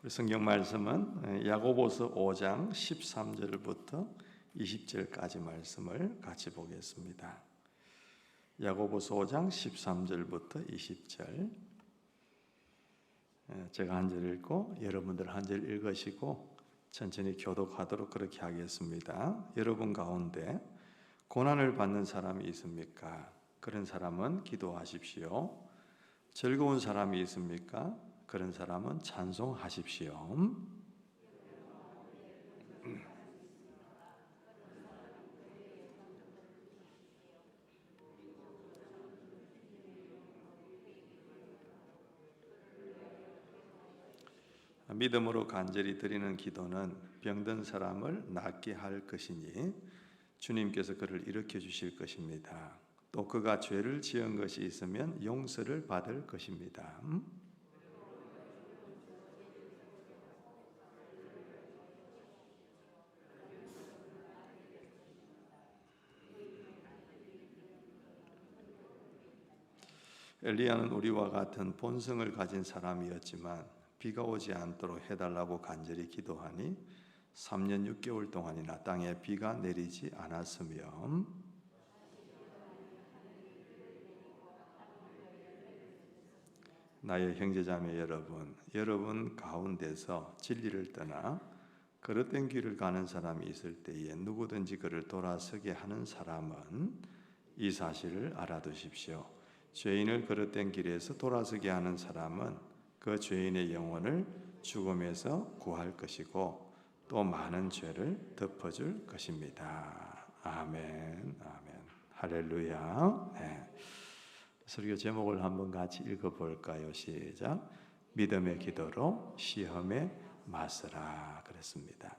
우리 성경 말씀은 야고보서 5장 13절부터 20절까지 말씀을 같이 보겠습니다. 야고보서 5장 13절부터 20절. 제가 한 절 읽고 여러분들 한 절 읽으시고 천천히 교독하도록 그렇게 하겠습니다. 여러분 가운데 고난을 받는 사람이 있습니까? 그런 사람은 기도하십시오. 즐거운 사람이 있습니까? 그런 사람은 찬송하십시오. 믿음으로 간절히 드리는 기도는 병든 사람을 낫게 할 것이니 주님께서 그를 일으켜 주실 것입니다. 또 그가 죄를 지은 것이 있으면 용서를 받을 것입니다. 엘리야는 우리와 같은 본성을 가진 사람이었지만 비가 오지 않도록 해달라고 간절히 기도하니 3년 6개월 동안이나 땅에 비가 내리지 않았으며 나의 형제자매 여러분 가운데서 진리를 떠나 그릇된 길을 가는 사람이 있을 때에 누구든지 그를 돌아서게 하는 사람은 이 사실을 알아두십시오. 죄인을 그릇된 길에서 돌아서게 하는 사람은 그 죄인의 영혼을 죽음에서 구할 것이고 또 많은 죄를 덮어줄 것입니다. 아멘, 아멘, 할렐루야. 네. 설교 제목을 한번 같이 읽어볼까요? 시작. 믿음의 기도로 시험에 맞서라 그랬습니다.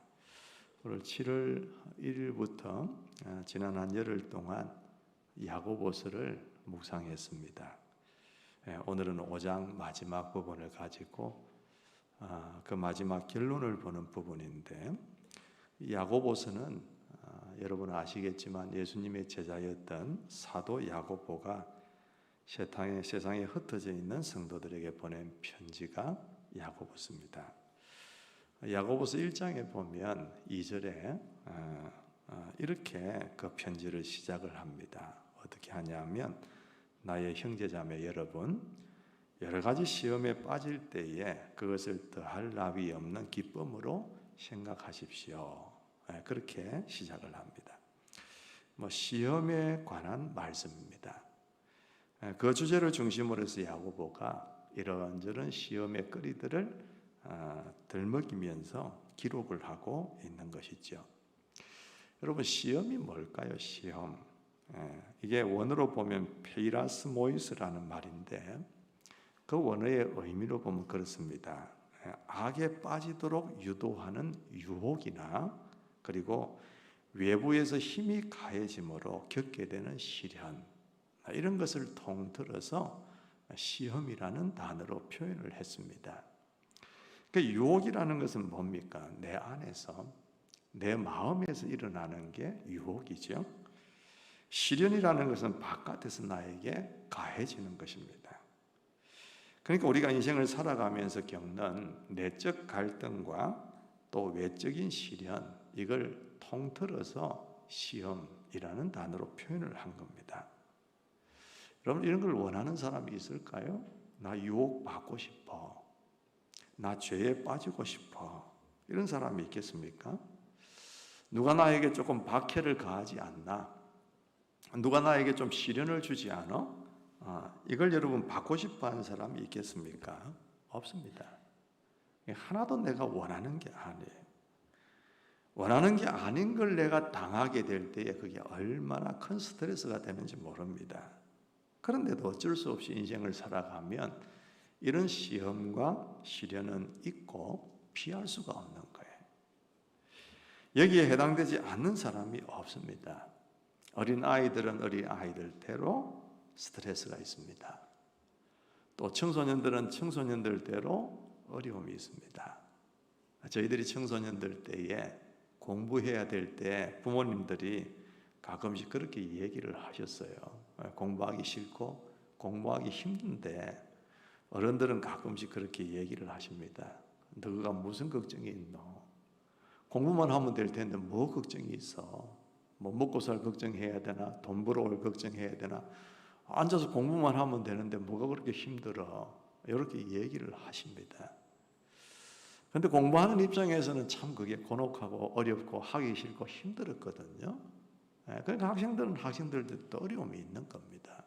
오늘 7월 1일부터 지난 한 열흘 동안 야고보서를 묵상했습니다. 오늘은 5장 마지막 부분을 가지고 그 마지막 결론을 보는 부분인데, 야고보서는 여러분 아시겠지만 예수님의 제자였던 사도 야고보가 세상에 흩어져 있는 성도들에게 보낸 편지가 야고보서입니다. 야고보서 1장에 보면 2절에 이렇게 그 편지를 시작을 합니다. 어떻게 하냐면 나의 형제자매 여러분, 여러 가지 시험에 빠질 때에 그것을 더할 나위 없는 기쁨으로 생각하십시오. 그렇게 시작을 합니다. 시험에 관한 말씀입니다. 그 주제를 중심으로 해서 야고보가 이런저런 시험의 거리들을 들먹이면서 기록을 하고 있는 것이죠. 여러분, 시험이 뭘까요? 시험. 이게 원어로 보면 페이라스모이스라는 말인데 그 원어의 의미로 보면 그렇습니다. 악에 빠지도록 유도하는 유혹이나 그리고 외부에서 힘이 가해짐으로 겪게 되는 시련, 이런 것을 통틀어서 시험이라는 단어로 표현을 했습니다. 그 유혹이라는 것은 뭡니까? 내 안에서, 내 마음에서 일어나는 게 유혹이죠. 시련이라는 것은 바깥에서 나에게 가해지는 것입니다. 그러니까 우리가 인생을 살아가면서 겪는 내적 갈등과 또 외적인 시련, 이걸 통틀어서 시험이라는 단어로 표현을 한 겁니다. 여러분, 이런 걸 원하는 사람이 있을까요? 나 유혹받고 싶어, 나 죄에 빠지고 싶어, 이런 사람이 있겠습니까? 누가 나에게 조금 박해를 가하지 않나? 누가 나에게 좀 시련을 주지 않아? 이걸 여러분 받고 싶어 하는 사람이 있겠습니까? 없습니다. 하나도 내가 원하는 게 아니에요. 원하는 게 아닌 걸 내가 당하게 될 때에 그게 얼마나 큰 스트레스가 되는지 모릅니다. 그런데도 어쩔 수 없이 인생을 살아가면 이런 시험과 시련은 있고 피할 수가 없는 거예요. 여기에 해당되지 않는 사람이 없습니다. 어린 아이들은 어린 아이들대로 스트레스가 있습니다. 또 청소년들은 청소년들대로 어려움이 있습니다. 저희들이 청소년들 때에 공부해야 될 때 부모님들이 가끔씩 그렇게 얘기를 하셨어요. 공부하기 싫고 공부하기 힘든데 어른들은 가끔씩 그렇게 얘기를 하십니다. 너가 무슨 걱정이 있노? 공부만 하면 될 텐데 뭐 걱정이 있어? 뭐 먹고 살 걱정해야 되나? 돈 벌어올 걱정해야 되나? 앉아서 공부만 하면 되는데 뭐가 그렇게 힘들어? 이렇게 얘기를 하십니다. 근데 공부하는 입장에서는 참 그게 곤혹하고 어렵고 하기 싫고 힘들었거든요. 그러니까 학생들도 어려움이 있는 겁니다.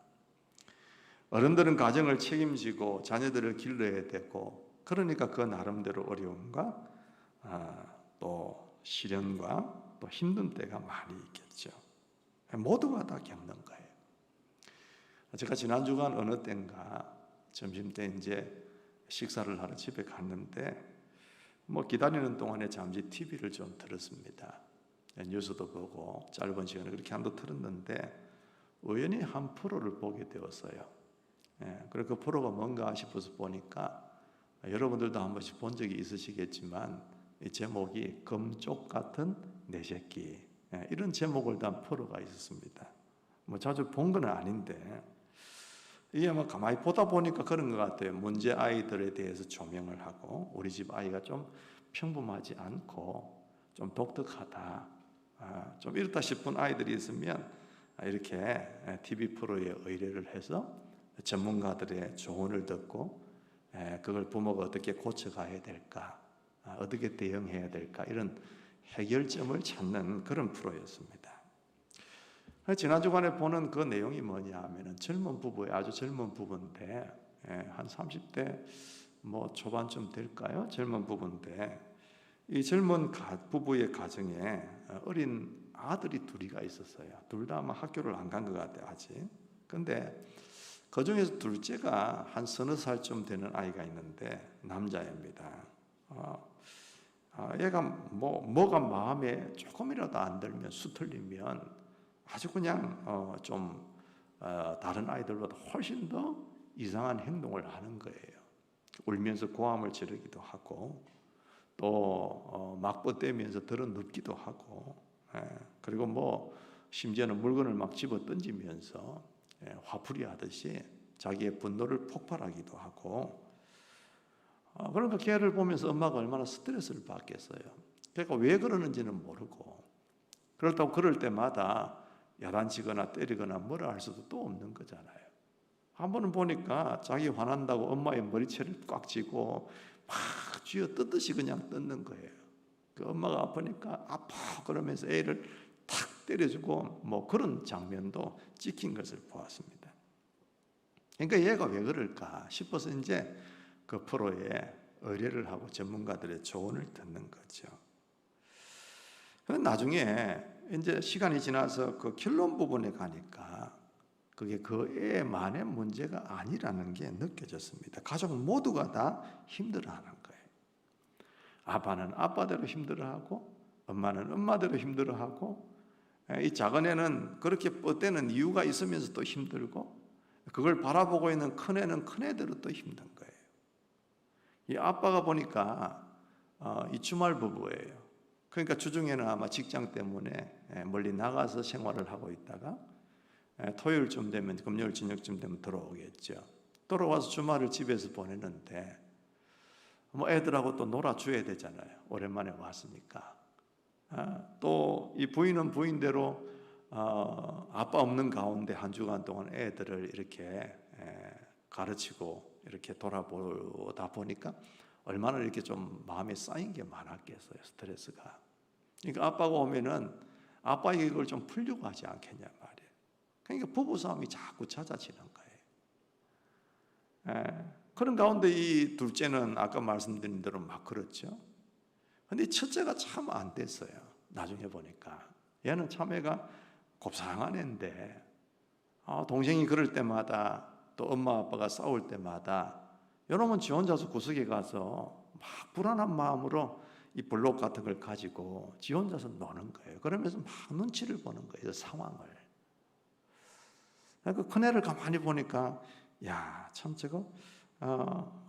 어른들은 가정을 책임지고 자녀들을 길러야 되고, 그러니까 그 나름대로 어려움과 또 시련과 또 힘든 때가 많이 있겠죠. 모두가 다 겪는 거예요. 제가 지난 주간 어느 때인가 점심 때 이제 식사를 하러 집에 갔는데 뭐 기다리는 동안에 잠시 TV를 좀 틀었습니다. 뉴스도 보고 짧은 시간에 그렇게 한도 틀었는데 우연히 한 프로를 보게 되었어요. 그리고 그 프로가 뭔가 싶어서 보니까 여러분들도 한 번씩 본 적이 있으시겠지만 이 제목이 금쪽 같은 내 새끼, 이런 제목을 단 프로가 있었습니다. 뭐 자주 본 건 아닌데 이게 뭐 가만히 보다 보니까 그런 것 같아요. 문제 아이들에 대해서 조명을 하고 우리 집 아이가 좀 평범하지 않고 좀 독특하다, 좀 이렇다 싶은 아이들이 있으면 이렇게 TV 프로에 의뢰를 해서 전문가들의 조언을 듣고 그걸 부모가 어떻게 고쳐가야 될까, 어떻게 대응해야 될까, 이런 해결점을 찾는 그런 프로였습니다. 지난 주간에 보는 그 내용이 뭐냐 하면은 젊은 부부예요. 아주 젊은 부부인데 한 30대 뭐 초반쯤 될까요? 젊은 부부인데 이 젊은 부부의 가정에 어린 아들이 둘이가 있었어요. 둘 다 아마 학교를 안 간 것 같아요, 아직. 근데 그 중에서 둘째가 한 서너 살쯤 되는 아이가 있는데 남자입니다. 얘가 뭐가 마음에 조금이라도 안 들면 수틀리면 아주 그냥 다른 아이들보다 훨씬 더 이상한 행동을 하는 거예요. 울면서 고함을 지르기도 하고 또 막 뻗대면서 들어눕기도 하고, 그리고 뭐 심지어는 물건을 막 집어 던지면서 화풀이 하듯이 자기의 분노를 폭발하기도 하고, 그러니까 걔를 보면서 엄마가 얼마나 스트레스를 받겠어요. 그러니까 왜 그러는지는 모르고, 그렇다고 그럴 때마다 야단치거나 때리거나 뭐라 할 수도 또 없는 거잖아요. 한 번은 보니까 자기 화난다고 엄마의 머리채를 꽉 쥐고 막 쥐어 뜯듯이 그냥 뜯는 거예요. 그 엄마가 아프니까 아파 그러면서 애를 탁 때려주고 뭐 그런 장면도 찍힌 것을 보았습니다. 그러니까 얘가 왜 그럴까 싶어서 이제 그 프로에 의뢰를 하고 전문가들의 조언을 듣는 거죠. 나중에 이제 시간이 지나서 그 결론 부분에 가니까 그게 그 애만의 문제가 아니라는 게 느껴졌습니다. 가족 모두가 다 힘들어하는 거예요. 아빠는 아빠대로 힘들어하고 엄마는 엄마대로 힘들어하고 이 작은 애는 그렇게 뻗대는 이유가 있으면서 또 힘들고 그걸 바라보고 있는 큰 애는 큰 애대로 또 힘든 거예요. 이 아빠가 보니까 이 주말 부부예요. 그러니까 주중에는 아마 직장 때문에 멀리 나가서 생활을 하고 있다가 토요일쯤 되면, 금요일 저녁쯤 되면 들어오겠죠. 돌아와서 주말을 집에서 보내는데 뭐 애들하고 또 놀아줘야 되잖아요. 오랜만에 왔으니까. 또 이 부인은 부인대로 아빠 없는 가운데 한 주간 동안 애들을 이렇게 가르치고 이렇게 돌아보다 보니까 얼마나 이렇게 좀 마음에 쌓인 게 많았겠어요, 스트레스가. 그러니까 아빠가 오면은 아빠에게 이걸 좀 풀려고 하지 않겠냐 말이에요. 그러니까 부부싸움이 자꾸 잦아지는 거예요. 그런 가운데 이 둘째는 아까 말씀드린 대로 막 그렇죠. 근데 첫째가 참 안 됐어요. 나중에 보니까 얘는 참 애가 곱상한 애인데 동생이 그럴 때마다 또 엄마 아빠가 싸울 때마다 여러분 지 혼자서 구석에 가서 막 불안한 마음으로 이 블록 같은 걸 가지고 지 혼자서 노는 거예요. 그러면서 막 눈치를 보는 거예요, 상황을. 그 큰애를 가만히 보니까 야, 참 저거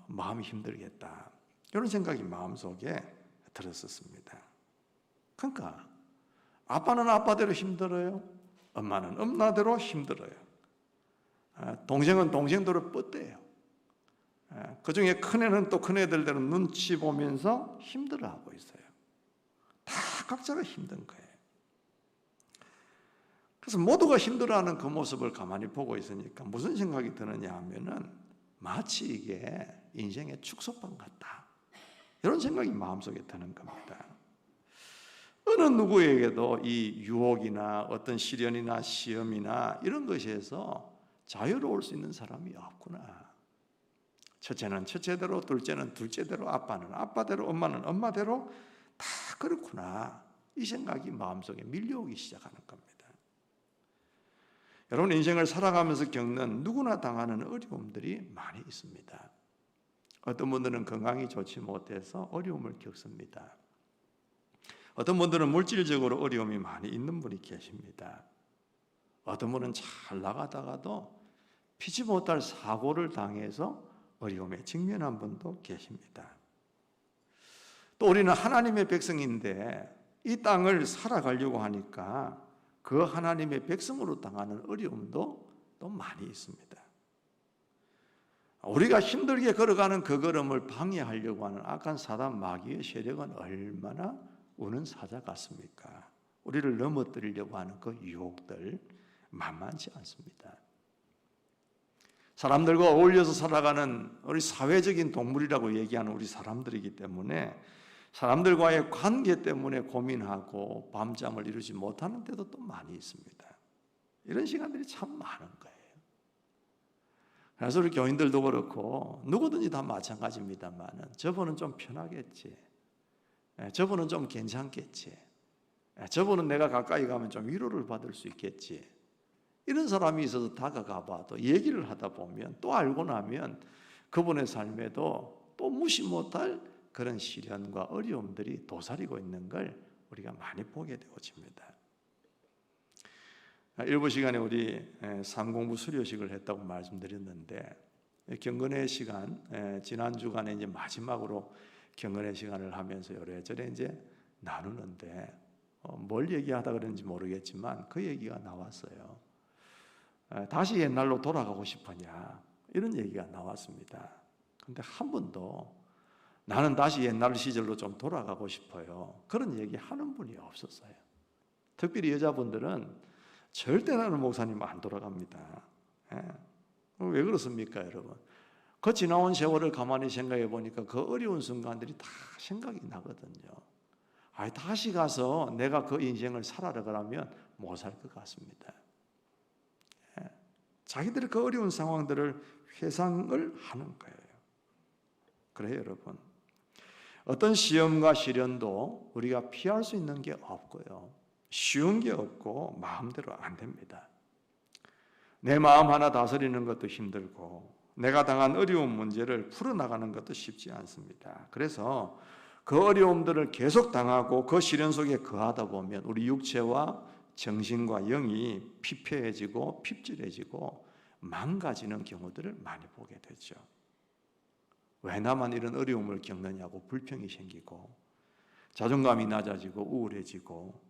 마음이 힘들겠다, 이런 생각이 마음속에 들었었습니다. 그러니까 아빠는 아빠대로 힘들어요, 엄마는 엄마대로 힘들어요, 동생은 동생대로 뻗대요. 그 중에 큰애는 또 큰애들대로 눈치 보면서 힘들어하고 있어요. 다 각자가 힘든 거예요. 그래서 모두가 힘들어하는 그 모습을 가만히 보고 있으니까 무슨 생각이 드느냐 하면은 마치 이게 인생의 축소판 같다, 이런 생각이 마음속에 드는 겁니다. 어느 누구에게도 이 유혹이나 어떤 시련이나 시험이나 이런 것에서 자유로울 수 있는 사람이 없구나. 첫째는 첫째대로, 둘째는 둘째대로, 아빠는 아빠대로, 엄마는 엄마대로 다 그렇구나, 이 생각이 마음속에 밀려오기 시작하는 겁니다. 여러분, 인생을 살아가면서 겪는 누구나 당하는 어려움들이 많이 있습니다. 어떤 분들은 건강이 좋지 못해서 어려움을 겪습니다. 어떤 분들은 물질적으로 어려움이 많이 있는 분이 계십니다. 어떤 분은 잘 나가다가도 피치 못할 사고를 당해서 어려움에 직면한 분도 계십니다. 또 우리는 하나님의 백성인데 이 땅을 살아가려고 하니까 그 하나님의 백성으로 당하는 어려움도 또 많이 있습니다. 우리가 힘들게 걸어가는 그 걸음을 방해하려고 하는 악한 사단 마귀의 세력은 얼마나 우는 사자 같습니까? 우리를 넘어뜨리려고 하는 그 유혹들 만만치 않습니다. 사람들과 어울려서 살아가는 우리 사회적인 동물이라고 얘기하는 우리 사람들이기 때문에 사람들과의 관계 때문에 고민하고 밤잠을 이루지 못하는 때도 또 많이 있습니다. 이런 시간들이 참 많은 거예요. 그래서 우리 교인들도 그렇고 누구든지 다 마찬가지입니다만 저분은 좀 편하겠지, 저분은 좀 괜찮겠지, 저분은 내가 가까이 가면 좀 위로를 받을 수 있겠지, 이런 사람이 있어서 다가가 봐도 얘기를 하다 보면 또 알고 나면 그분의 삶에도 또 무시 못할 그런 시련과 어려움들이 도사리고 있는 걸 우리가 많이 보게 되어집니다. 일부 시간에 우리 삼공부 수료식을 했다고 말씀드렸는데, 경건의 시간, 지난 주간에 이제 마지막으로 경건의 시간을 하면서 이래저래 이제 나누는데 뭘 얘기하다 그랬는지 모르겠지만 그 얘기가 나왔어요. 다시 옛날로 돌아가고 싶으냐, 이런 얘기가 나왔습니다. 근데 한 번도 나는 다시 옛날 시절로 좀 돌아가고 싶어요, 그런 얘기 하는 분이 없었어요. 특별히 여자분들은 절대 나는 목사님 안 돌아갑니다. 왜 그렇습니까, 여러분? 그 지나온 세월을 가만히 생각해 보니까 그 어려운 순간들이 다 생각이 나거든요. 다시 가서 내가 그 인생을 살아라 그러면 못 살 것 같습니다. 자기들의 그 어려운 상황들을 회상을 하는 거예요. 그래요, 여러분. 어떤 시험과 시련도 우리가 피할 수 있는 게 없고요, 쉬운 게 없고 마음대로 안 됩니다. 내 마음 하나 다스리는 것도 힘들고 내가 당한 어려운 문제를 풀어나가는 것도 쉽지 않습니다. 그래서 그 어려움들을 계속 당하고 그 시련 속에 거하다 보면 우리 육체와 정신과 영이 피폐해지고 핍질해지고 망가지는 경우들을 많이 보게 되죠. 왜 나만 이런 어려움을 겪느냐고 불평이 생기고 자존감이 낮아지고 우울해지고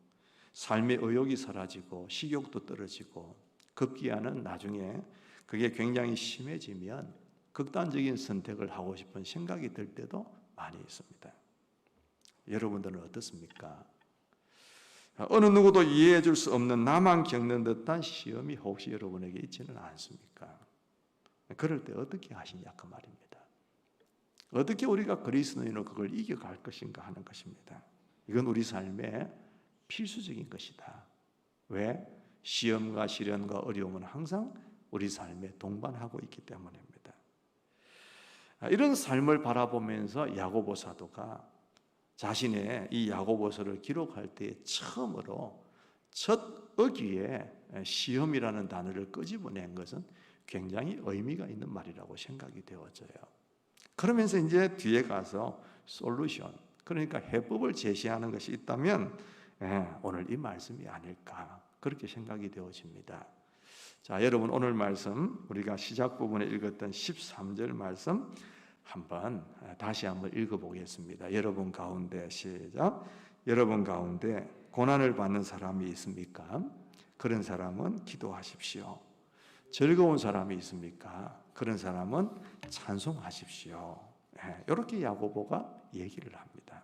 삶의 의욕이 사라지고 식욕도 떨어지고 급기야는 나중에 그게 굉장히 심해지면 극단적인 선택을 하고 싶은 생각이 들 때도 많이 있습니다. 여러분들은 어떻습니까? 어느 누구도 이해해 줄 수 없는 나만 겪는 듯한 시험이 혹시 여러분에게 있지는 않습니까? 그럴 때 어떻게 하시냐 그 말입니다. 어떻게 우리가 그리스도인으로 그걸 이겨갈 것인가 하는 것입니다. 이건 우리 삶의 필수적인 것이다. 왜? 시험과 시련과 어려움은 항상 우리 삶에 동반하고 있기 때문입니다. 이런 삶을 바라보면서 야고보 사도가 자신의 이 야고보서를 기록할 때 처음으로 첫 어귀에 시험이라는 단어를 끄집어낸 것은 굉장히 의미가 있는 말이라고 생각이 되어져요. 그러면서 이제 뒤에 가서 솔루션, 그러니까 해법을 제시하는 것이 있다면 오늘 이 말씀이 아닐까 그렇게 생각이 되어집니다. 자, 여러분 오늘 말씀 우리가 시작 부분에 읽었던 13절 말씀 다시 한번 읽어보겠습니다. 여러분 가운데 시작. 여러분 가운데 고난을 받는 사람이 있습니까? 그런 사람은 기도하십시오. 즐거운 사람이 있습니까? 그런 사람은 찬송하십시오. 이렇게 야고보가 얘기를 합니다.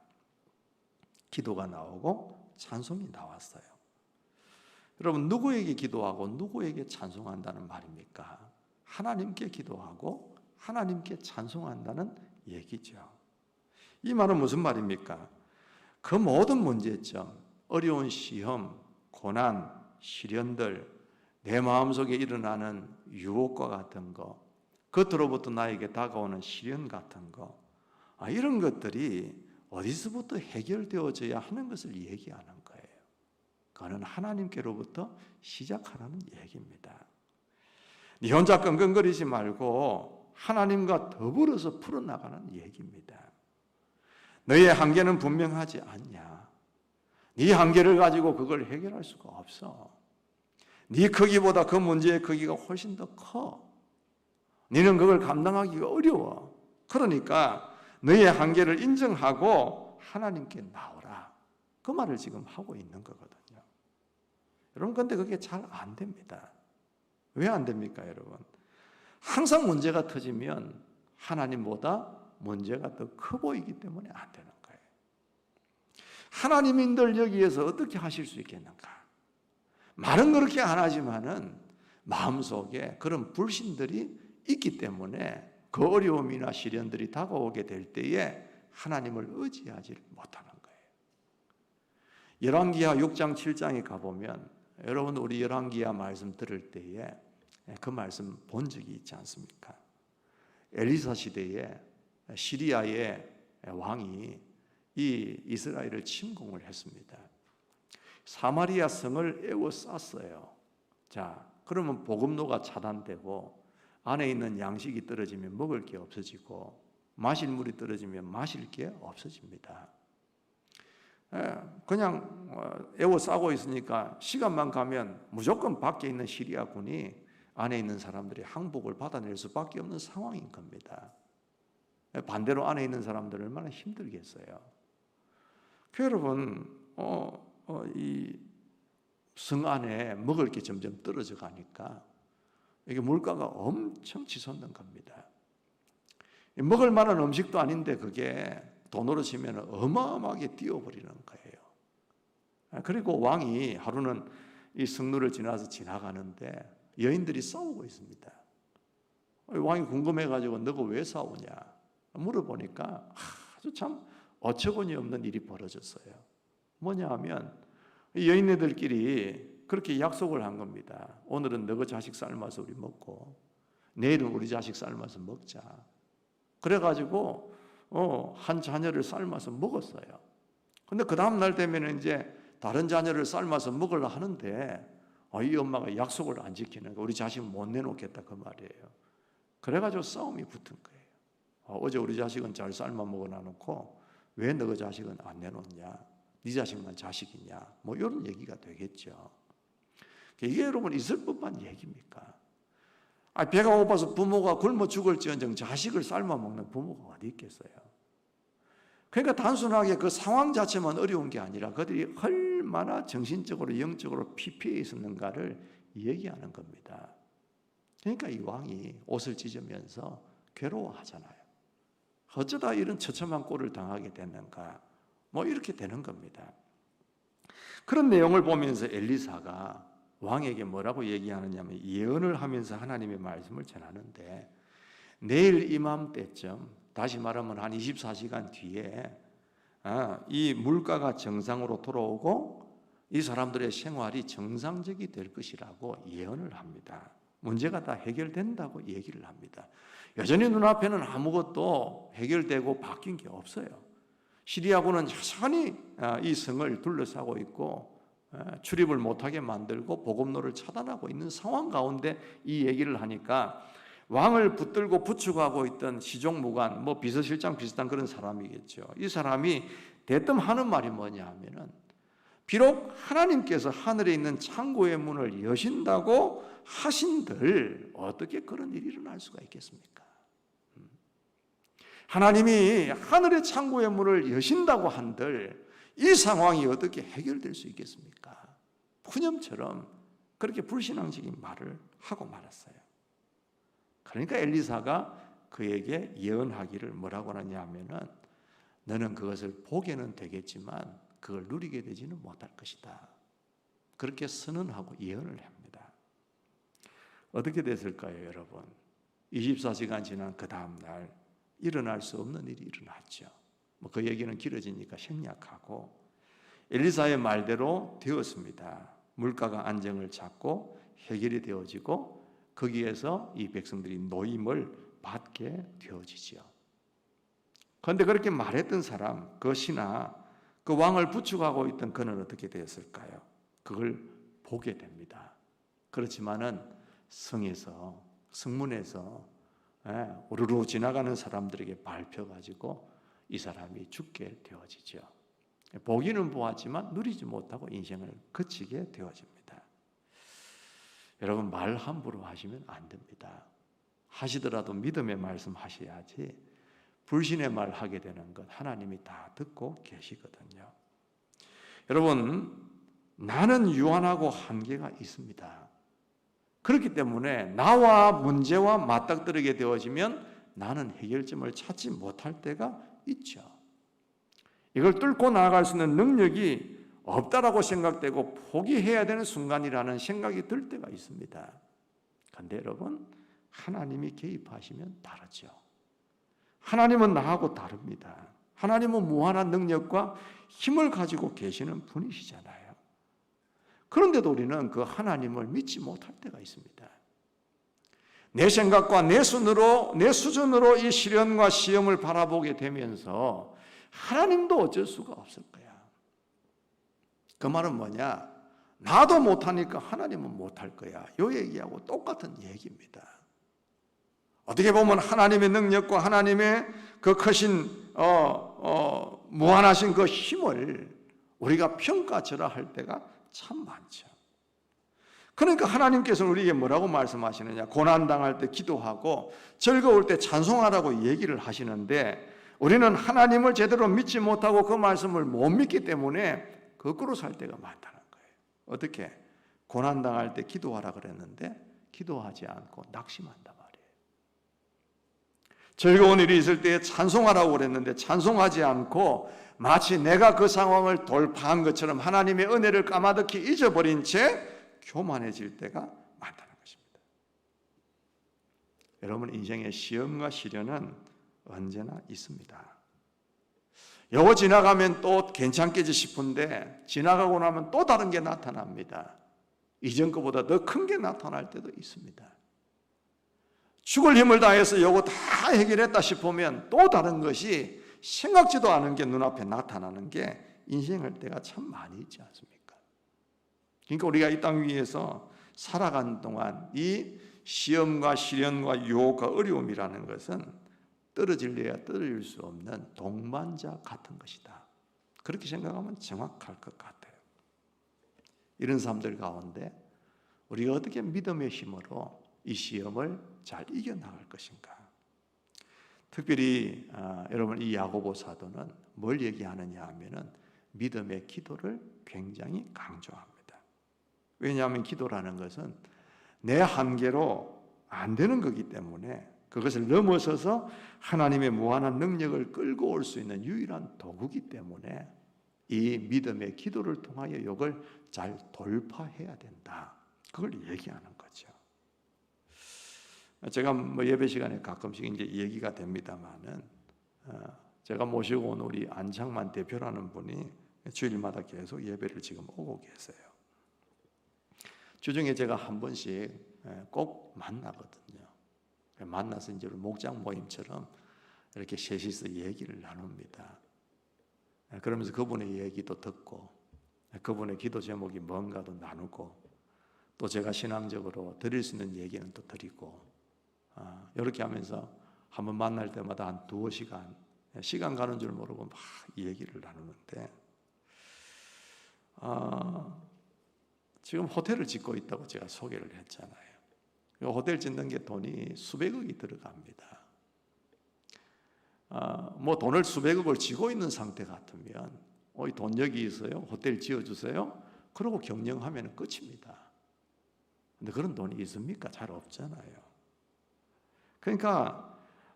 기도가 나오고 찬송이 나왔어요. 여러분, 누구에게 기도하고 누구에게 찬송한다는 말입니까? 하나님께 기도하고 하나님께 찬송한다는 얘기죠. 이 말은 무슨 말입니까? 그 모든 문제점, 어려운 시험, 고난, 시련들, 내 마음속에 일어나는 유혹과 같은 거, 겉으로부터 나에게 다가오는 시련 같은 거, 이런 것들이 어디서부터 해결되어져야 하는 것을 얘기하는 거예요. 그거는 하나님께로부터 시작하라는 얘기입니다. 네 혼자 끙끙거리지 말고 하나님과 더불어서 풀어나가는 얘기입니다. 너의 한계는 분명하지 않냐? 네 한계를 가지고 그걸 해결할 수가 없어. 네 크기보다 그 문제의 크기가 훨씬 더 커. 너는 그걸 감당하기가 어려워. 그러니까 너의 한계를 인정하고 하나님께 나오라. 그 말을 지금 하고 있는 거거든요. 여러분, 근데 그게 잘 안 됩니다. 왜 안 됩니까, 여러분? 항상 문제가 터지면 하나님보다 문제가 더 커 보이기 때문에 안 되는 거예요. 하나님인들 여기에서 어떻게 하실 수 있겠는가? 말은 그렇게 안 하지만은 마음속에 그런 불신들이 있기 때문에 그 어려움이나 시련들이 다가오게 될 때에 하나님을 의지하지 못하는 거예요. 열왕기하 6장 7장에 가보면 여러분, 우리 열왕기하 말씀 들을 때에 그 말씀 본 적이 있지 않습니까? 엘리사 시대에 시리아의 왕이 이 이스라엘을 침공을 했습니다. 사마리아 성을 에워쌌어요. 자, 그러면 보급로가 차단되고 안에 있는 양식이 떨어지면 먹을 게 없어지고 마실 물이 떨어지면 마실 게 없어집니다. 그냥 에워싸고 있으니까 시간만 가면 무조건 밖에 있는 시리아군이 안에 있는 사람들이 항복을 받아낼 수밖에 없는 상황인 겁니다. 반대로 안에 있는 사람들은 얼마나 힘들겠어요. 여러분, 이 성 안에 먹을 게 점점 떨어져 가니까 이게 물가가 엄청 치솟는 겁니다. 먹을 만한 음식도 아닌데 그게 돈으로 치면 어마어마하게 뛰어버리는 거예요. 그리고 왕이 하루는 이 성루를 지나서 지나가는데 여인들이 싸우고 있습니다. 왕이 궁금해가지고 너가 왜 싸우냐 물어보니까 아주 참 어처구니 없는 일이 벌어졌어요. 뭐냐 하면 여인네들끼리 그렇게 약속을 한 겁니다. 오늘은 너희 자식 삶아서 우리 먹고 내일은 우리 자식 삶아서 먹자. 그래가지고 한 자녀를 삶아서 먹었어요. 근데 그 다음 날 되면 이제 다른 자녀를 삶아서 먹으려 하는데 이 엄마가 약속을 안 지키는 거예요. 우리 자식 못 내놓겠다 그 말이에요. 그래가지고 싸움이 붙은 거예요. 어제 우리 자식은 잘 삶아 먹어놔놓고 왜 너희 자식은 안 내놓냐? 네 자식만 자식이냐? 뭐 이런 얘기가 되겠죠. 이게 여러분 있을 법한 얘기입니까? 배가 고파서 부모가 굶어 죽을지언정 자식을 삶아 먹는 부모가 어디 있겠어요? 그러니까 단순하게 그 상황 자체만 어려운 게 아니라 그들이 얼마나 정신적으로 영적으로 피폐해 있었는가를 얘기하는 겁니다. 그러니까 이 왕이 옷을 찢으면서 괴로워하잖아요. 어쩌다 이런 처참한 꼴을 당하게 됐는가? 뭐 이렇게 되는 겁니다. 그런 내용을 보면서 엘리사가 왕에게 뭐라고 얘기하느냐면 예언을 하면서 하나님의 말씀을 전하는데 내일 이맘때쯤, 다시 말하면 한 24시간 뒤에 이 물가가 정상으로 돌아오고 이 사람들의 생활이 정상적이 될 것이라고 예언을 합니다. 문제가 다 해결된다고 얘기를 합니다. 여전히 눈앞에는 아무것도 해결되고 바뀐 게 없어요. 시리아군은 여전히 이 성을 둘러싸고 있고 출입을 못하게 만들고 보급로를 차단하고 있는 상황 가운데 이 얘기를 하니까 왕을 붙들고 부축하고 있던 시종무관, 뭐 비서실장 비슷한 그런 사람이겠죠. 이 사람이 대뜸 하는 말이 뭐냐 하면은 비록 하나님께서 하늘에 있는 창고의 문을 여신다고 하신들 어떻게 그런 일이 일어날 수가 있겠습니까? 하나님이 하늘의 창고의 문을 여신다고 한들 이 상황이 어떻게 해결될 수 있겠습니까? 푸념처럼 그렇게 불신앙적인 말을 하고 말았어요. 그러니까 엘리사가 그에게 예언하기를 뭐라고 하느냐 하면은 너는 그것을 보게는 되겠지만 그걸 누리게 되지는 못할 것이다. 그렇게 선언하고 예언을 합니다. 어떻게 됐을까요, 여러분? 24시간 지난 그 다음 날 일어날 수 없는 일이 일어났죠. 그 얘기는 길어지니까 생략하고 엘리사의 말대로 되었습니다. 물가가 안정을 잡고 해결이 되어지고 거기에서 이 백성들이 노임을 받게 되어지죠. 그런데 그렇게 말했던 사람, 그 신하, 그 왕을 부축하고 있던 그는 어떻게 되었을까요? 그걸 보게 됩니다. 그렇지만은 성문에서 우르르 지나가는 사람들에게 밟혀가지고 이 사람이 죽게 되어지죠. 보기는 보았지만 누리지 못하고 인생을 그치게 되어집니다. 여러분, 말 함부로 하시면 안 됩니다. 하시더라도 믿음의 말씀 하셔야지 불신의 말 하게 되는 것 하나님이 다 듣고 계시거든요. 여러분, 나는 유한하고 한계가 있습니다. 그렇기 때문에 나와 문제와 맞닥뜨리게 되어지면 나는 해결점을 찾지 못할 때가 있죠. 이걸 뚫고 나아갈 수 있는 능력이 없다라고 생각되고 포기해야 되는 순간이라는 생각이 들 때가 있습니다. 그런데 여러분, 하나님이 개입하시면 다르죠. 하나님은 나하고 다릅니다. 하나님은 무한한 능력과 힘을 가지고 계시는 분이시잖아요. 그런데도 우리는 그 하나님을 믿지 못할 때가 있습니다. 내 생각과 내 수준으로 이 시련과 시험을 바라보게 되면서 하나님도 어쩔 수가 없을 거야. 그 말은 뭐냐? 나도 못하니까 하나님은 못할 거야. 이 얘기하고 똑같은 얘기입니다. 어떻게 보면 하나님의 능력과 하나님의 그 크신 무한하신 그 힘을 우리가 평가절하할 때가 참 많죠. 그러니까 하나님께서는 우리에게 뭐라고 말씀하시느냐? 고난당할 때 기도하고 즐거울 때 찬송하라고 얘기를 하시는데 우리는 하나님을 제대로 믿지 못하고 그 말씀을 못 믿기 때문에 거꾸로 살 때가 많다는 거예요. 어떻게? 고난당할 때 기도하라 그랬는데 기도하지 않고 낙심한단 말이에요. 즐거운 일이 있을 때 찬송하라고 그랬는데 찬송하지 않고 마치 내가 그 상황을 돌파한 것처럼 하나님의 은혜를 까마득히 잊어버린 채 교만해질 때가 많다는 것입니다. 여러분, 인생의 시험과 시련은 언제나 있습니다. 요거 지나가면 또 괜찮겠지 싶은데 지나가고 나면 또 다른 게 나타납니다. 이전 것보다 더 큰 게 나타날 때도 있습니다. 죽을 힘을 다해서 요거 다 해결했다 싶으면 또 다른 것이 생각지도 않은 게 눈앞에 나타나는 게 인생할 때가 참 많이 있지 않습니까? 그러니까 우리가 이 땅 위에서 살아가는 동안 이 시험과 시련과 유혹과 어려움이라는 것은 떨어질래야 떨어질 수 없는 동반자 같은 것이다. 그렇게 생각하면 정확할 것 같아요. 이런 사람들 가운데 우리가 어떻게 믿음의 힘으로 이 시험을 잘 이겨나갈 것인가? 특별히 여러분, 이 야고보 사도는 뭘 얘기하느냐 하면은 믿음의 기도를 굉장히 강조합니다. 왜냐하면 기도라는 것은 내 한계로 안 되는 거기 때문에 그것을 넘어서서 하나님의 무한한 능력을 끌고 올 수 있는 유일한 도구이기 때문에 이 믿음의 기도를 통하여 이걸 잘 돌파해야 된다. 그걸 얘기하는 거죠. 제가 예배 시간에 가끔씩 이제 얘기가 됩니다만은 제가 모시고 온 우리 안창만 대표라는 분이 주일마다 계속 예배를 지금 오고 계세요. 주중에 제가 한 번씩 꼭 만나거든요. 만나서 이제 목장 모임처럼 이렇게 셋이서 얘기를 나눕니다. 그러면서 그분의 얘기도 듣고 그분의 기도 제목이 뭔가도 나누고 또 제가 신앙적으로 드릴 수 있는 얘기는 또 드리고 이렇게 하면서 한번 만날 때마다 한 2시간 시간 가는 줄 모르고 막 얘기를 나누는데 지금 호텔을 짓고 있다고 제가 소개를 했잖아요. 호텔 짓는 게 돈이 수백억이 들어갑니다. 뭐 돈을 수백억을 쥐고 있는 상태 같으면 이 돈 여기 있어요, 호텔 지어주세요 그러고 경영하면 끝입니다. 근데 그런 돈이 있습니까? 잘 없잖아요. 그러니까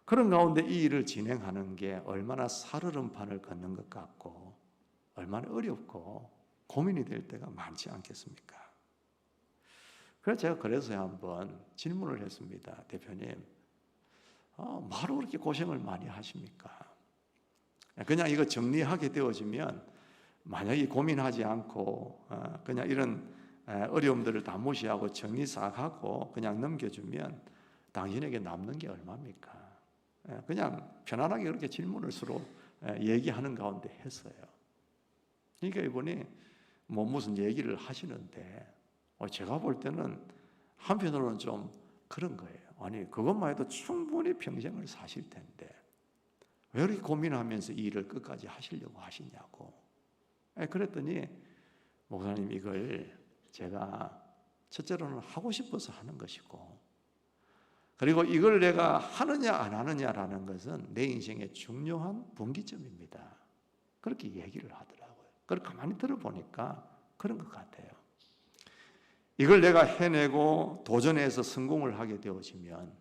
그런 가운데 이 일을 진행하는 게 얼마나 살얼음판을 걷는 것 같고 얼마나 어렵고 고민이 될 때가 많지 않겠습니까? 그래서 제가 그래서 한번 질문을 했습니다. 대표님, 뭐하러 그렇게 고생을 많이 하십니까? 그냥 이거 정리하게 되어지면 만약에 고민하지 않고 그냥 이런 어려움들을 다 무시하고 정리 싹 하고 그냥 넘겨주면 당신에게 남는 게 얼마입니까? 그냥 편안하게 그렇게 질문을 서로 얘기하는 가운데 했어요. 그러니까 이분이 뭐 무슨 얘기를 하시는데 제가 볼 때는 한편으로는 좀 그런 거예요. 아니 그것만 해도 충분히 평생을 사실 텐데 왜 이렇게 고민하면서 이 일을 끝까지 하시려고 하시냐고. 그랬더니 목사님, 이걸 제가 첫째로는 하고 싶어서 하는 것이고, 그리고 이걸 내가 하느냐 안 하느냐라는 것은 내 인생의 중요한 분기점입니다. 그렇게 얘기를 하더라고요. 그걸 가만히 들어보니까 그런 것 같아요. 이걸 내가 해내고 도전해서 성공을 하게 되어지면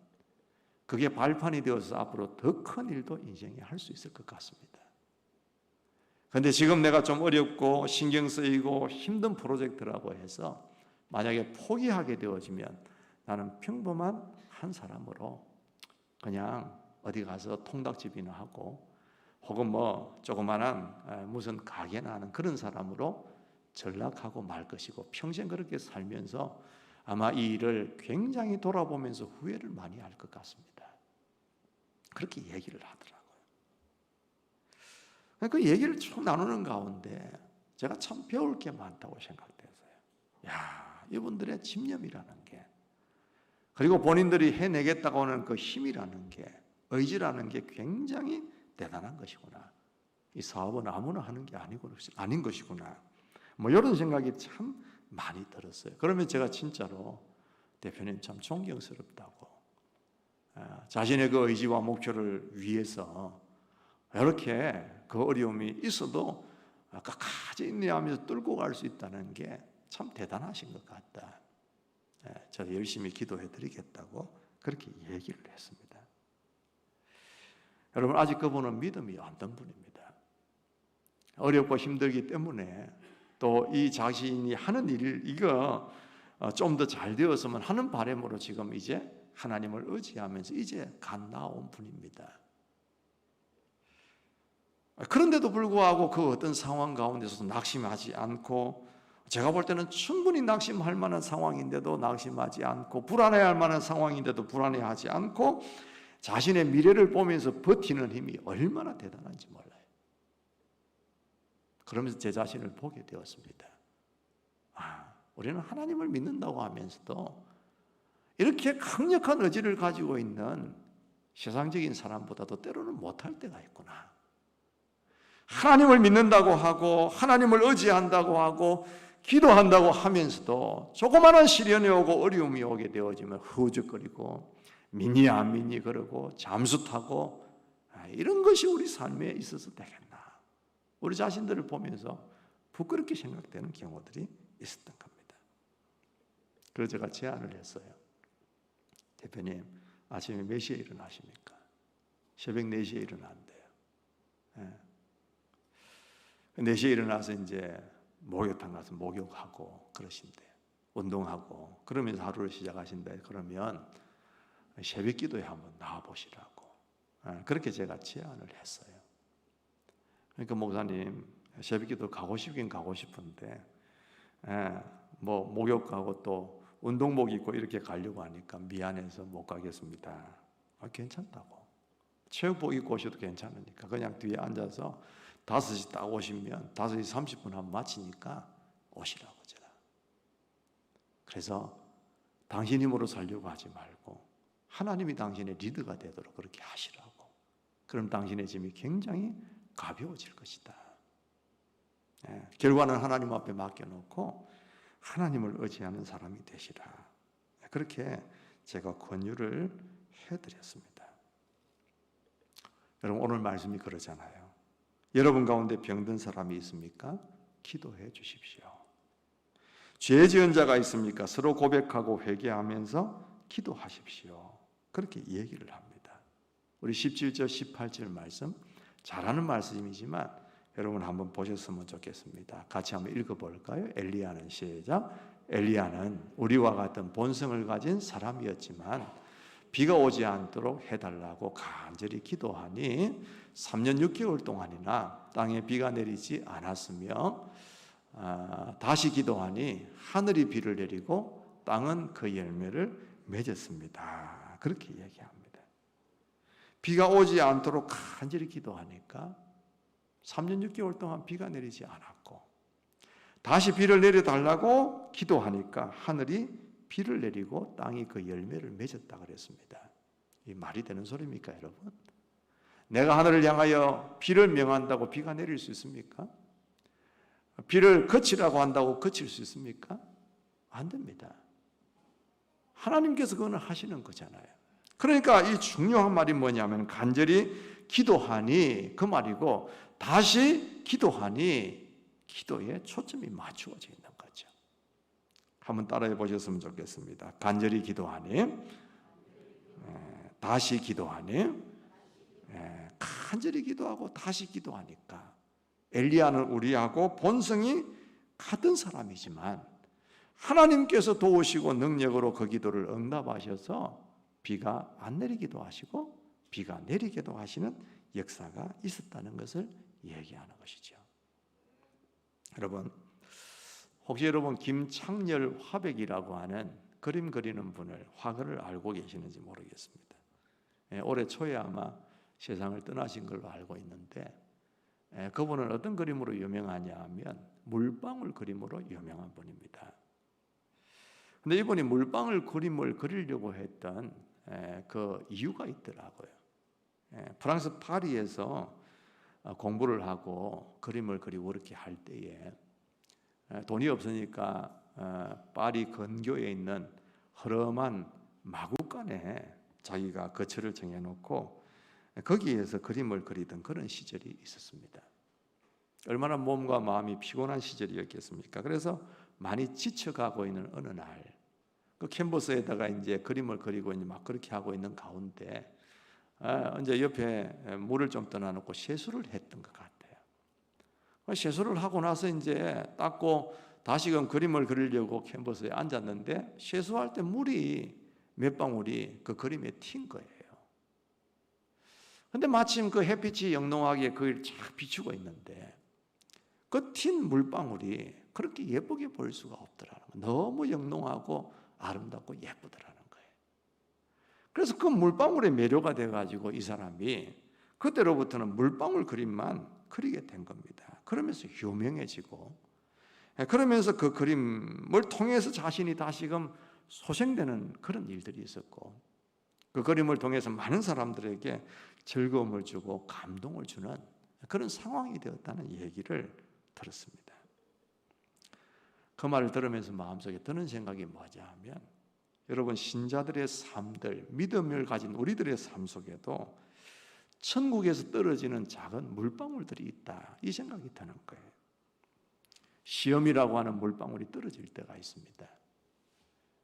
그게 발판이 되어서 앞으로 더 큰 일도 인생에 할 수 있을 것 같습니다. 그런데 지금 내가 좀 어렵고 신경 쓰이고 힘든 프로젝트라고 해서 만약에 포기하게 되어지면 나는 평범한 한 사람으로 그냥 어디 가서 통닭집이나 하고 혹은 뭐 조그만한 무슨 가게나 하는 그런 사람으로 전락하고 말 것이고 평생 그렇게 살면서 아마 이 일을 굉장히 돌아보면서 후회를 많이 할 것 같습니다. 그렇게 얘기를 하더라고요. 그 얘기를 쭉 나누는 가운데 제가 참 배울 게 많다고 생각돼서요. 야, 이분들의 집념이라는 게, 그리고 본인들이 해내겠다고 하는 그 힘이라는 게, 의지라는 게 굉장히 대단한 것이구나. 이 사업은 아무나 하는 게 아닌 것이구나. 뭐 이런 생각이 참 많이 들었어요. 그러면 제가 진짜로 대표님 참 존경스럽다고, 자신의 그 의지와 목표를 위해서 이렇게 그 어려움이 있어도 끝까지 인내하면서 뚫고 갈 수 있다는 게 참 대단하신 것 같다. 저도 열심히 기도해 드리겠다고 그렇게 얘기를 했습니다. 여러분, 아직 그분은 믿음이 없는 분입니다. 어렵고 힘들기 때문에 또 이 자신이 하는 일, 이거 좀 더 잘 되었으면 하는 바람으로 지금 이제 하나님을 의지하면서 이제 갓 나온 분입니다. 그런데도 불구하고 그 어떤 상황 가운데서도 낙심하지 않고, 제가 볼 때는 충분히 낙심할 만한 상황인데도 낙심하지 않고, 불안해할 만한 상황인데도 불안해하지 않고 자신의 미래를 보면서 버티는 힘이 얼마나 대단한지 몰라요. 그러면서 제 자신을 보게 되었습니다. 우리는 하나님을 믿는다고 하면서도 이렇게 강력한 의지를 가지고 있는 세상적인 사람보다도 때로는 못할 때가 있구나. 하나님을 믿는다고 하고 하나님을 의지한다고 하고 기도한다고 하면서도 조그마한 시련이 오고 어려움이 오게 되어지면 허우적거리고 믿니 안 믿니 그러고 잠수 타고, 이런 것이 우리 삶에 있어서 되겠나. 우리 자신들을 보면서 부끄럽게 생각되는 경우들이 있었던 겁니다. 그래서 제가 제안을 했어요. 대표님, 아침에 몇 시에 일어나십니까? 새벽 4시에 일어난대요. 4시에 일어나서 이제 목욕탕 가서 목욕하고 그러신대요. 운동하고 그러면서 하루를 시작하신대. 그러면 새벽 기도에 한번 나와보시라고 그렇게 제가 제안을 했어요. 그러니까 목사님, 새벽 기도 가고 싶긴 가고 싶은데 뭐 목욕 가고 또 운동복 입고 이렇게 가려고 하니까 미안해서 못 가겠습니다. 괜찮다고. 체육복 입고 오셔도 괜찮으니까 그냥 뒤에 앉아서 5시 딱 오시면 5시 30분 하면 마치니까 오시라고 제가. 그래서 당신 힘으로 살려고 하지 말고 하나님이 당신의 리더가 되도록 그렇게 하시라고. 그럼 당신의 짐이 굉장히 가벼워질 것이다. 결과는 하나님 앞에 맡겨놓고 하나님을 의지하는 사람이 되시라. 그렇게 제가 권유를 해드렸습니다. 여러분, 오늘 말씀이 그러잖아요. 여러분 가운데 병든 사람이 있습니까? 기도해 주십시오. 죄 지은 자가 있습니까? 서로 고백하고 회개하면서 기도하십시오. 그렇게 얘기를 합니다. 우리 17절 18절 말씀 잘하는 말씀이지만 여러분 한번 보셨으면 좋겠습니다. 같이 한번 읽어볼까요? 엘리야는 시작. 엘리야는 우리와 같은 본성을 가진 사람이었지만 비가 오지 않도록 해달라고 간절히 기도하니 3년 6개월 동안이나 땅에 비가 내리지 않았으며 다시 기도하니 하늘이 비를 내리고 땅은 그 열매를 맺었습니다. 그렇게 얘기합니다. 비가 오지 않도록 간절히 기도하니까 3년 6개월 동안 비가 내리지 않았고 다시 비를 내려달라고 기도하니까 하늘이 비를 내리고 땅이 그 열매를 맺었다 그랬습니다. 이 말이 되는 소리입니까, 여러분? 내가 하늘을 향하여 비를 명한다고 비가 내릴 수 있습니까? 비를 그치라고 한다고 그칠 수 있습니까? 안 됩니다. 하나님께서 그거는 하시는 거잖아요. 그러니까 이 중요한 말이 뭐냐면 간절히 기도하니 그 말이고 다시 기도하니 기도에 초점이 맞추어져 있는 거죠. 한번 따라해 보셨으면 좋겠습니다. 간절히 기도하니 다시 기도하니 간절히 기도하고 다시 기도하니까 엘리야는 우리하고 본성이 같은 사람이지만 하나님께서 도우시고 능력으로 그 기도를 응답하셔서 비가 안 내리기도 하시고 비가 내리기도 하시는 역사가 있었다는 것을 얘기하는 것이죠. 여러분, 혹시 여러분 김창렬 화백이라고 하는 그림 그리는 분을 화가를 알고 계시는지 모르겠습니다. 올해 초에 아마 세상을 떠나신 걸로 알고 있는데 그분은 어떤 그림으로 유명하냐 하면 물방울 그림으로 유명한 분입니다. 근데 이분이 물방울 그림을 그리려고 했던 그 이유가 있더라고요. 프랑스 파리에서 공부를 하고 그림을 그리고 그렇게 할 때에 돈이 없으니까 파리 근교에 있는 허름한 마구간에 자기가 거처를 정해놓고 거기에서 그림을 그리던 그런 시절이 있었습니다. 얼마나 몸과 마음이 피곤한 시절이었겠습니까? 그래서 많이 지쳐가고 있는 어느 날, 그 캔버스에다가 이제 그림을 그리고 이제 막 그렇게 하고 있는 가운데, 이제 옆에 물을 좀 떠나놓고 세수를 했던 것 같아요. 세수를 하고 나서 이제 닦고 다시금 그림을 그리려고 캔버스에 앉았는데 세수할 때 물이 몇 방울이 그 그림에 튄 거예요. 근데 마침 그 햇빛이 영롱하게 그걸 쫙 비추고 있는데 그 튄 물방울이 그렇게 예쁘게 보일 수가 없더라는 거예요. 너무 영롱하고 아름답고 예쁘더라는 거예요. 그래서 그 물방울에 매료가 돼가지고 이 사람이 그때로부터는 물방울 그림만 그리게 된 겁니다. 그러면서 유명해지고 그러면서 그 그림을 통해서 자신이 다시금 소생되는 그런 일들이 있었고 그 그림을 통해서 많은 사람들에게 즐거움을 주고 감동을 주는 그런 상황이 되었다는 얘기를 들었습니다. 그 말을 들으면서 마음속에 드는 생각이 뭐냐 하면 여러분 신자들의 삶들, 믿음을 가진 우리들의 삶 속에도 천국에서 떨어지는 작은 물방울들이 있다 이 생각이 드는 거예요. 시험이라고 하는 물방울이 떨어질 때가 있습니다.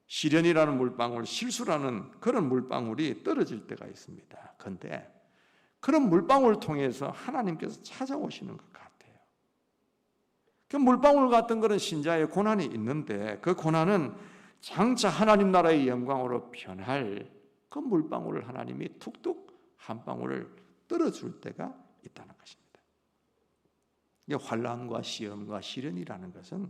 시련이라는 물방울, 실수라는 그런 물방울이 떨어질 때가 있습니다. 그런데 그런 물방울을 통해서 하나님께서 찾아오시는 것 같아요. 그 물방울 같은 그런 신자의 고난이 있는데 그 고난은 장차 하나님 나라의 영광으로 변할 그 물방울을 하나님이 툭툭 한 방울을 떨어줄 때가 있다는 것입니다. 이 환난과 시험과 시련이라는 것은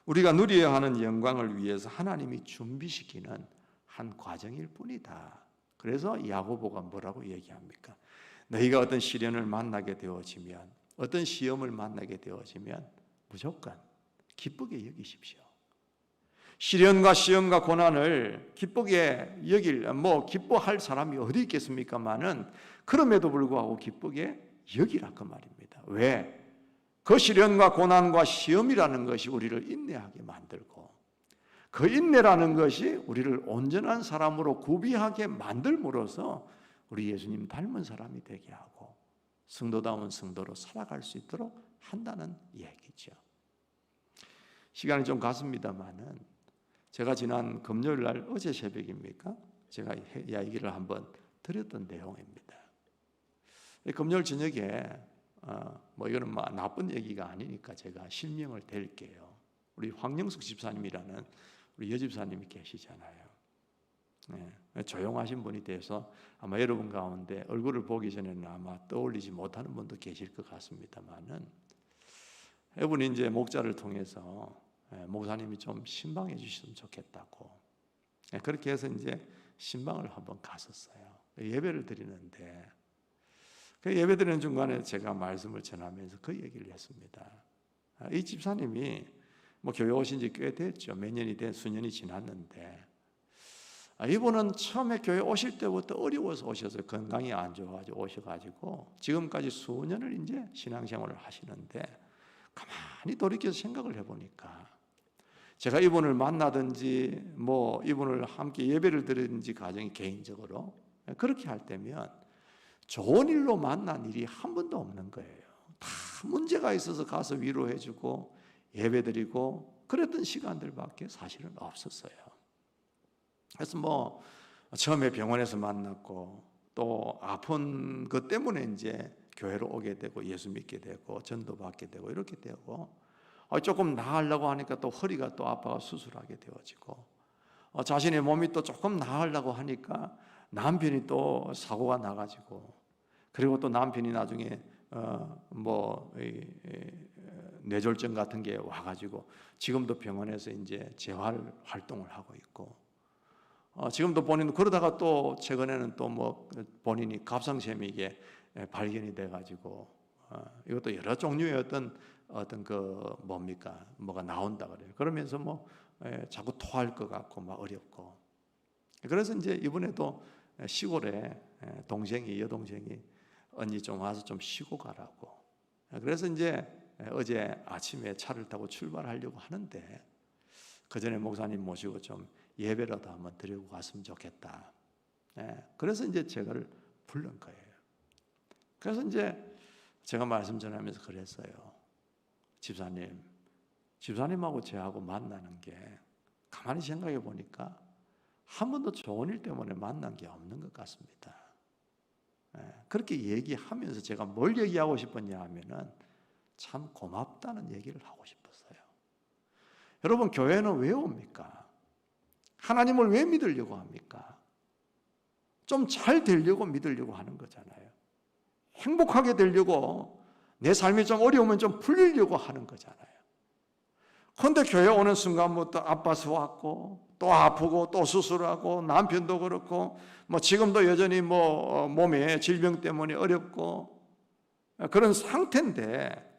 우리가 누려야 하는 영광을 위해서 하나님이 준비시키는 한 과정일 뿐이다. 그래서 야고보가 뭐라고 얘기합니까? 너희가 어떤 시련을 만나게 되어지면 어떤 시험을 만나게 되어지면 무조건 기쁘게 여기십시오. 시련과 시험과 고난을 기쁘게 기뻐할 사람이 어디 있겠습니까마는 그럼에도 불구하고 기쁘게 여기라 그 말입니다. 왜? 그 시련과 고난과 시험이라는 것이 우리를 인내하게 만들고 그 인내라는 것이 우리를 온전한 사람으로 구비하게 만들므로써 우리 예수님 닮은 사람이 되게 하고 성도다운 성도로 살아갈 수 있도록 한다는 얘기죠. 시간이 좀 갔습니다만은 제가 지난 금요일 날 어제 새벽입니까? 제가 이야기를 한번 드렸던 내용입니다. 금요일 저녁에 뭐 이거는 뭐 나쁜 얘기가 아니니까 제가 실명을 댈게요. 우리 황영숙 집사님이라는 우리 여집사님이 계시잖아요. 네, 조용하신 분이 돼서 아마 여러분 가운데 얼굴을 보기 전에는 아마 떠올리지 못하는 분도 계실 것 같습니다만은, 이분이 이제 목자를 통해서 목사님이 좀 신방해 주셨으면 좋겠다고, 그렇게 해서 이제 신방을 한번 갔었어요. 예배를 드리는데 그 예배 드리는 중간에 제가 말씀을 전하면서 그 얘기를 했습니다. 이 집사님이 뭐 교회 오신 지 꽤 됐죠. 몇 년이 수년이 지났는데, 이분은 처음에 교회 오실 때부터 어려워서 오셔서 건강이 안 좋아가지고 오셔가지고 지금까지 수년을 이제 신앙생활을 하시는데, 가만히 돌이켜서 생각을 해보니까 제가 이분을 만나든지 뭐 이분을 함께 예배를 드리든지 가정이 개인적으로 그렇게 할 때면 좋은 일로 만난 일이 한 번도 없는 거예요. 다 문제가 있어서 가서 위로해주고 예배드리고 그랬던 시간들밖에 사실은 없었어요. 그래서 뭐 처음에 병원에서 만났고 또 아픈 것 때문에 이제 교회로 오게 되고 예수 믿게 되고 전도 받게 되고 이렇게 되고, 조금 나으려고 하니까 또 허리가 또 아파서 수술하게 되어지고, 자신의 몸이 또 조금 나으려고 하니까 남편이 또 사고가 나가지고, 그리고 또 남편이 나중에 뇌졸중 같은 게 와가지고 지금도 병원에서 이제 재활 활동을 하고 있고, 지금도 본인 그러다가 또 최근에는 또 뭐 본인이 갑상샘이게 발견이 돼가지고 이것도 여러 종류의 어떤 그 뭐가 나온다 그래요. 그러면서 뭐 자꾸 토할 것 같고 막 어렵고, 그래서 이제 이번에도 시골에 여동생이 언니 좀 와서 좀 쉬고 가라고, 그래서 이제 어제 아침에 차를 타고 출발하려고 하는데 그 전에 목사님 모시고 좀 예배라도 한번 드리고 갔으면 좋겠다. 그래서 이제 제가를 부른 거예요. 그래서 이제 제가 말씀 전하면서 그랬어요. 집사님하고 저하고 만나는 게 가만히 생각해 보니까 한 번도 좋은 일 때문에 만난 게 없는 것 같습니다. 그렇게 얘기하면서 제가 뭘 얘기하고 싶었냐 하면은 참 고맙다는 얘기를 하고 싶었어요. 여러분, 교회는 왜 옵니까? 하나님을 왜 믿으려고 합니까? 좀 잘 되려고 믿으려고 하는 거잖아요. 행복하게 되려고, 내 삶이 좀 어려우면 좀 풀리려고 하는 거잖아요. 그런데 교회 오는 순간부터 아파서 왔고 또 아프고 또 수술하고 남편도 그렇고 뭐 지금도 여전히 뭐 몸에 질병 때문에 어렵고 그런 상태인데,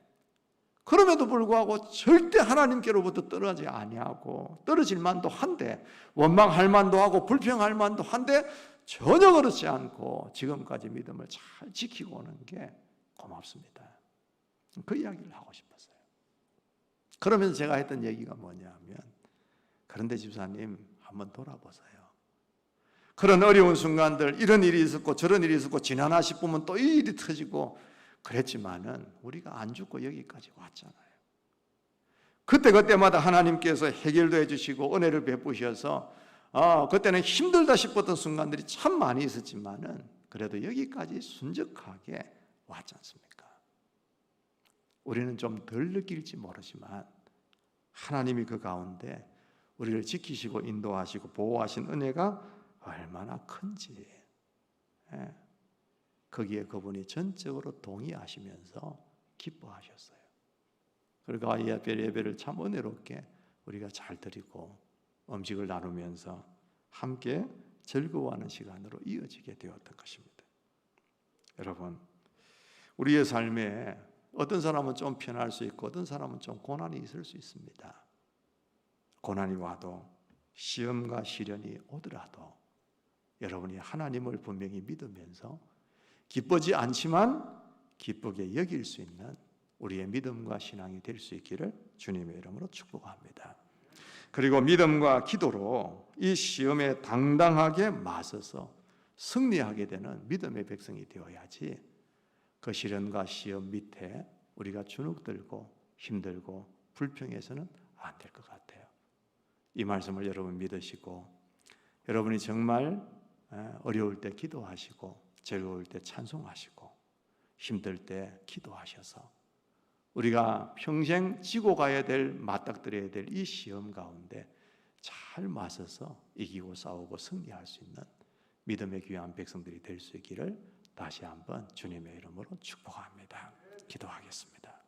그럼에도 불구하고 절대 하나님께로부터 떨어지지 아니하고 떨어질 만도 한데 원망할 만도 하고 불평할 만도 한데 전혀 그렇지 않고 지금까지 믿음을 잘 지키고 오는 게 고맙습니다. 그 이야기를 하고 싶었어요. 그러면서 제가 했던 얘기가 뭐냐면, 그런데 집사님 한번 돌아보세요. 그런 어려운 순간들, 이런 일이 있었고 저런 일이 있었고 지나나 싶으면 또 이 일이 터지고 그랬지만은 우리가 안 죽고 여기까지 왔잖아요. 그때마다 하나님께서 해결도 해주시고 은혜를 베푸셔서 그때는 힘들다 싶었던 순간들이 참 많이 있었지만은 그래도 여기까지 순적하게 왔지 않습니까? 우리는 좀 덜 느낄지 모르지만 하나님이 그 가운데 우리를 지키시고 인도하시고 보호하신 은혜가 얼마나 큰지, 거기에 그분이 전적으로 동의하시면서 기뻐하셨어요. 그리고 예배를 참 은혜롭게 우리가 잘 드리고 음식을 나누면서 함께 즐거워하는 시간으로 이어지게 되었던 것입니다. 여러분, 우리의 삶에 어떤 사람은 좀 편할 수 있고 어떤 사람은 좀 고난이 있을 수 있습니다. 고난이 와도 시험과 시련이 오더라도 여러분이 하나님을 분명히 믿으면서 기쁘지 않지만 기쁘게 여길 수 있는 우리의 믿음과 신앙이 될 수 있기를 주님의 이름으로 축복합니다. 그리고 믿음과 기도로 이 시험에 당당하게 맞서서 승리하게 되는 믿음의 백성이 되어야지, 그 시련과 시험 밑에 우리가 주눅들고 힘들고 불평해서는 안 될 것 같아요. 이 말씀을 여러분 믿으시고 여러분이 정말 어려울 때 기도하시고 즐거울 때 찬송하시고 힘들 때 기도하셔서 우리가 평생 지고 가야 될 맞닥뜨려야 될 이 시험 가운데 잘 맞서서 이기고 싸우고 승리할 수 있는 믿음의 귀한 백성들이 될 수 있기를 다시 한번 주님의 이름으로 축복합니다. 기도하겠습니다.